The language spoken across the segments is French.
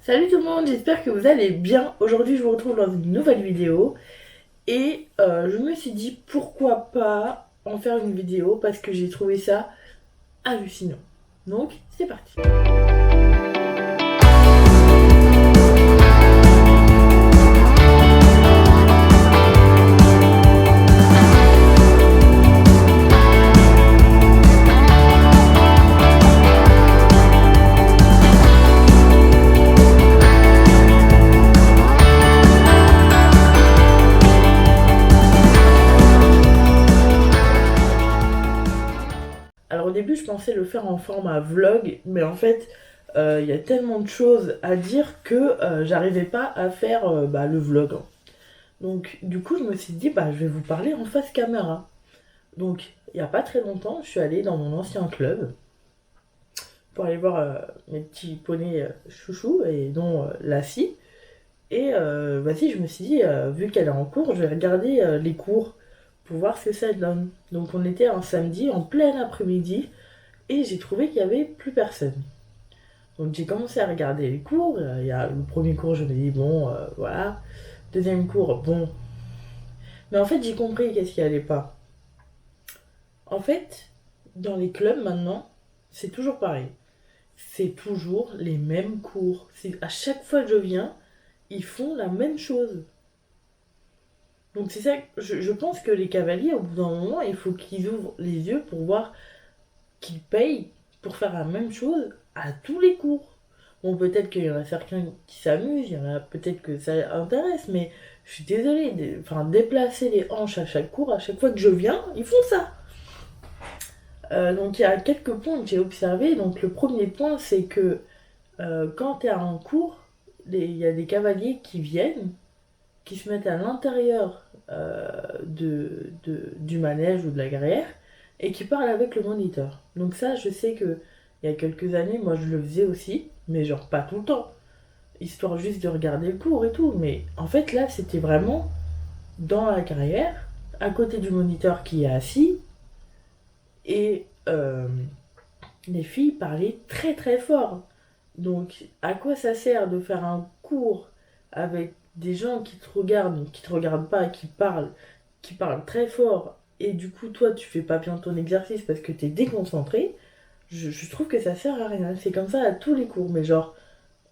Salut tout le monde, j'espère que vous allez bien. Aujourd'hui je vous retrouve dans une nouvelle vidéo et je me suis dit pourquoi pas en faire une vidéo parce que j'ai trouvé ça hallucinant. Donc c'est parti. Alors au début je pensais le faire en format vlog, mais en fait il y a tellement de choses à dire que j'arrivais pas à faire le vlog, hein. Donc du coup je me suis dit je vais vous parler en face caméra. Donc il y a pas très longtemps je suis allée dans mon ancien club pour aller voir mes petits poneys chouchous et dont Lassie. Et vas-y, je me suis dit, vu qu'elle est en cours, je vais regarder les cours pour voir ce que ça donne. Donc on était un samedi en plein après-midi et j'ai trouvé qu'il y avait plus personne. Donc j'ai commencé à regarder les cours. Il y a le premier cours, je me dis bon, voilà. Deuxième cours, bon. Mais en fait, j'ai compris qu'est-ce qui allait pas. En fait, dans les clubs maintenant, c'est toujours pareil. C'est toujours les mêmes cours. C'est à chaque fois que je viens, ils font la même chose. Donc c'est ça, je pense que les cavaliers, au bout d'un moment, il faut qu'ils ouvrent les yeux pour voir qu'ils payent pour faire la même chose à tous les cours. Bon, peut-être qu'il y en a certains qui s'amusent, il y en a peut-être que ça intéresse, mais je suis désolée, déplacer les hanches à chaque cours, à chaque fois que je viens, ils font ça. Donc il y a quelques points que j'ai observés. Donc le premier point, c'est que quand tu es à un cours, il y a des cavaliers qui viennent, qui se mettent à l'intérieur du manège ou de la gruyère et qui parlent avec le moniteur. Donc ça, je sais que il y a quelques années, moi je le faisais aussi, mais genre pas tout le temps, histoire juste de regarder le cours et tout. Mais en fait là, c'était vraiment dans la carrière, à côté du moniteur qui est assis, et les filles parlaient très très fort. Donc à quoi ça sert de faire un cours avec des gens qui te regardent pas, qui parlent très fort, et du coup toi tu fais pas bien ton exercice parce que t'es déconcentré? Je trouve que ça sert à rien. C'est comme ça à tous les cours, mais genre,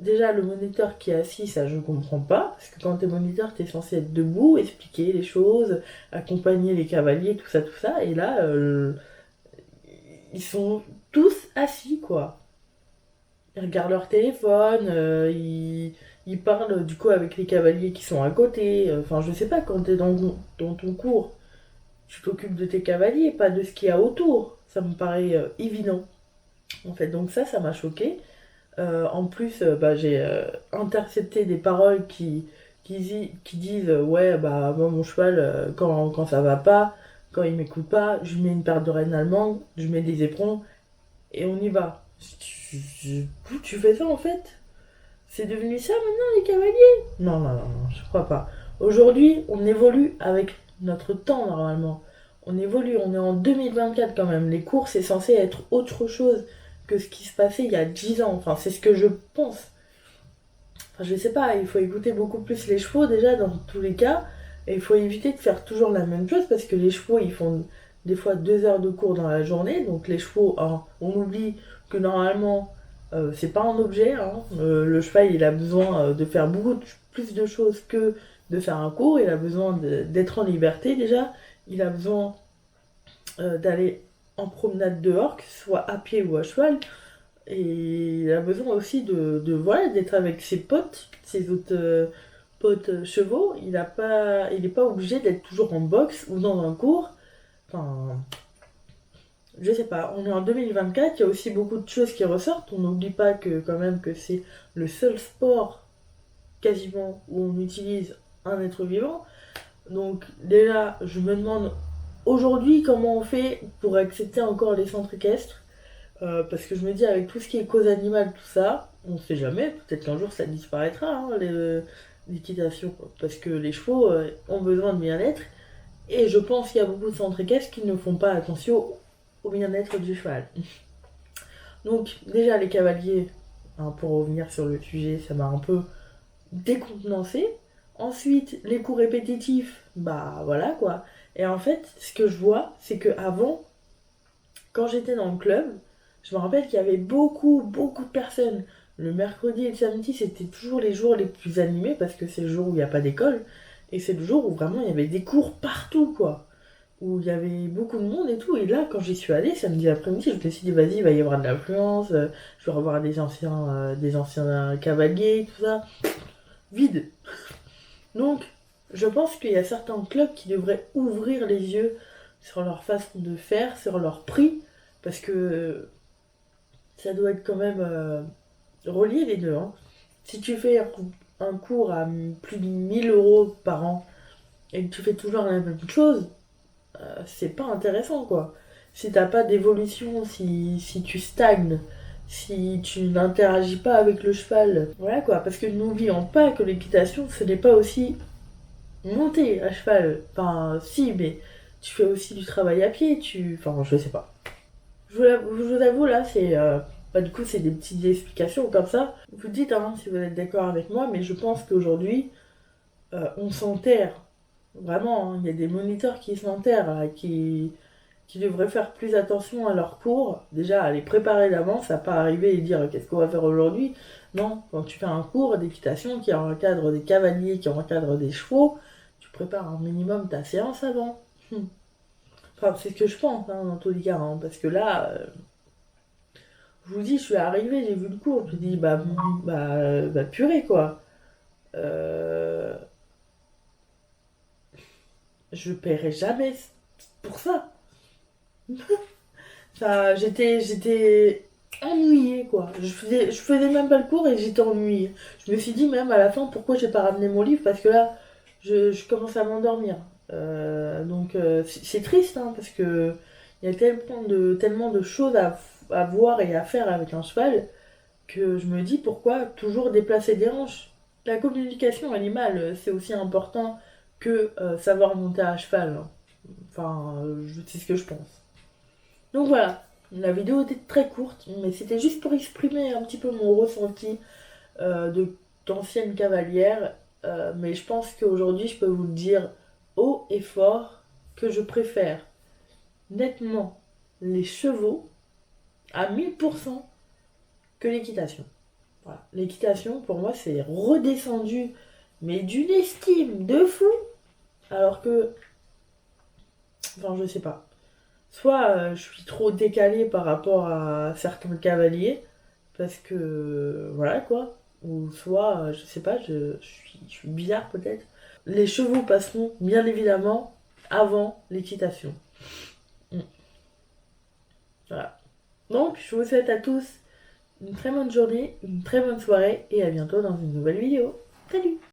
déjà le moniteur qui est assis, ça je comprends pas, parce que quand t'es moniteur, t'es censé être debout, expliquer les choses, accompagner les cavaliers, tout ça, et là, ils sont tous assis, quoi. Ils regardent leur téléphone, ils parlent du coup avec les cavaliers qui sont à côté. Enfin, je sais pas, quand t'es dans ton cours, tu t'occupes de tes cavaliers, pas de ce qu'il y a autour. Ça me paraît évident. En fait, donc ça m'a choqué. En plus, j'ai intercepté des paroles qui disent ouais, moi, mon cheval, quand ça va pas, quand il m'écoute pas, je mets une paire de rennes allemandes, je mets des éperons, et on y va. Tu fais ça en fait? C'est devenu ça maintenant les cavaliers? Non, non, non, non, je crois pas. Aujourd'hui, on évolue avec notre temps normalement. On évolue, on est en 2024 quand même. Les cours, c'est censé être autre chose que ce qui se passait il y a 10 ans. Enfin, c'est ce que je pense. Enfin, je sais pas, il faut écouter beaucoup plus les chevaux déjà dans tous les cas. Et il faut éviter de faire toujours la même chose parce que les chevaux, ils font des fois 2 heures de cours dans la journée. Donc les chevaux, hein, on oublie que normalement, c'est pas un objet, hein. Le cheval, il a besoin de faire plus de choses que de faire un cours. Il a besoin d'être en liberté déjà. Il a besoin d'aller en promenade dehors, que ce soit à pied ou à cheval. Et il a besoin aussi voilà, d'être avec ses potes, ses autres potes chevaux. Il n'est pas obligé d'être toujours en boxe ou dans un cours. Enfin, je sais pas, on est en 2024, il y a aussi beaucoup de choses qui ressortent. On n'oublie pas que quand même que c'est le seul sport quasiment où on utilise un être vivant. Donc déjà, je me demande aujourd'hui comment on fait pour accepter encore les centres équestres. Parce que je me dis, avec tout ce qui est cause animale, tout ça, on sait jamais, peut-être qu'un jour ça disparaîtra, hein, l'équitation. Parce que les chevaux ont besoin de bien-être. Et je pense qu'il y a beaucoup de centres équestres qui ne font pas attention au bien-être du cheval. Donc, déjà, les cavaliers, hein, pour revenir sur le sujet, ça m'a un peu décontenancé. Ensuite, les cours répétitifs, bah voilà quoi. Et en fait, ce que je vois, c'est que avant, quand j'étais dans le club, je me rappelle qu'il y avait beaucoup de personnes. Le mercredi et le samedi, c'était toujours les jours les plus animés parce que c'est le jour où il n'y a pas d'école. Et c'est le jour où vraiment il y avait des cours partout, quoi. Où il y avait beaucoup de monde et tout. Et là, quand j'y suis allée, samedi après-midi, je me suis dit, vas-y, il va y avoir de l'influence. Je vais revoir des anciens cavaliers, tout ça. Vide. Donc, je pense qu'il y a certains clubs qui devraient ouvrir les yeux sur leur façon de faire, sur leur prix, parce que ça doit être quand même relié les deux, hein. Si tu fais un cours à plus de 1000 € par an et que tu fais toujours la même chose, c'est pas intéressant quoi. Si t'as pas d'évolution, si tu stagnes, si tu n'interagis pas avec le cheval, voilà quoi. Parce que n'oublions pas que l'équitation, ce n'est pas aussi monter à cheval. Enfin, si, mais tu fais aussi du travail à pied, Enfin, je sais pas. Je vous avoue, là, du coup, c'est des petites explications comme ça. Vous dites, hein, si vous êtes d'accord avec moi, mais je pense qu'aujourd'hui, on s'enterre. Vraiment, hein, il y a des moniteurs qui s'enterrent, là, qui devraient faire plus attention à leurs cours. Déjà, à les préparer d'avance, à pas arriver et dire qu'est-ce qu'on va faire aujourd'hui. Non, quand tu fais un cours d'équitation qui encadre des cavaliers, qui encadre des chevaux, tu prépares un minimum ta séance avant. Enfin, c'est ce que je pense, hein, dans tous les cas, hein, parce que là, je vous dis, je suis arrivée, j'ai vu le cours, je me dis, bah purée, quoi. Euh, je paierai jamais pour ça. J'étais ennuyée, quoi. Je faisais même pas le cours et j'étais ennuyée. Je me suis dit, même à la fin, pourquoi j'ai pas ramené mon livre? Parce que là, je commence à m'endormir. Donc, c'est triste, hein, parce que il y a tellement de choses à voir et à faire avec un cheval que je me dis pourquoi toujours déplacer des hanches. La communication animale, c'est aussi important que savoir monter à cheval, hein. Enfin, c'est ce que je pense. Donc voilà, la vidéo était très courte, mais c'était juste pour exprimer un petit peu mon ressenti d'ancienne cavalière. Mais je pense qu'aujourd'hui, je peux vous le dire haut et fort que je préfère nettement les chevaux à 1000% que l'équitation. Voilà. L'équitation, pour moi, c'est redescendu, mais d'une estime de fou. Alors que, enfin, je sais pas. Soit je suis trop décalée par rapport à certains cavaliers, parce que, voilà quoi. Ou soit, je sais pas, je suis bizarre peut-être. Les chevaux passeront, bien évidemment, avant l'équitation. Mm. Voilà. Donc, je vous souhaite à tous une très bonne journée, une très bonne soirée, et à bientôt dans une nouvelle vidéo. Salut!